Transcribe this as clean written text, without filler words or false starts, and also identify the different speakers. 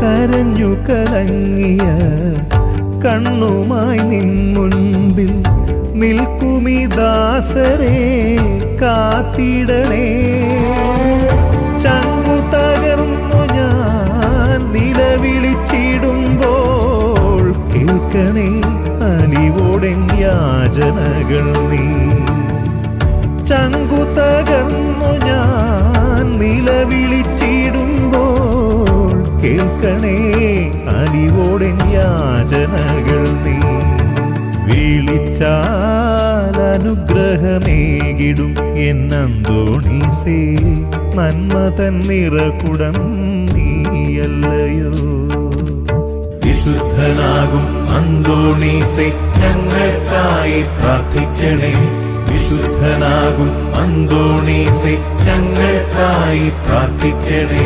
Speaker 1: കരഞ്ഞു കലങ്ങിയ കണ്ണുമായി നിൻ മുൻപിൽ നിൽക്കുമീ ദാസരെ കാത്തിടണേ. ചങ്കു തകർന്നു ഞാൻ നിലവിളിച്ചിടുമ്പോൾ കേൾക്കണേ അലിവോടെൻ യാചനകൾ നീ. ചങ്കു തകർന്നു ഞാൻ നിലവിളിച്ചിടുമ്പോൾ കേൾക്കണേ അലിവോടെൻ യാചനകൾ നീ. വിളിച്ചാൽ അനുഗ്രഹമേകിടും എന്നന്തോണീസേ, നന്മ തൻ നിറകുടം നീയല്ലയോ. വിശുദ്ധനാകും അന്തോണീസേ, ഞങ്ങൾക്കായി പ്രാർത്ഥിക്കണേ. വിശുദ്ധനാകും അന്തോണീസേ, ഞങ്ങൾക്കായി പ്രാർത്ഥിക്കണേ.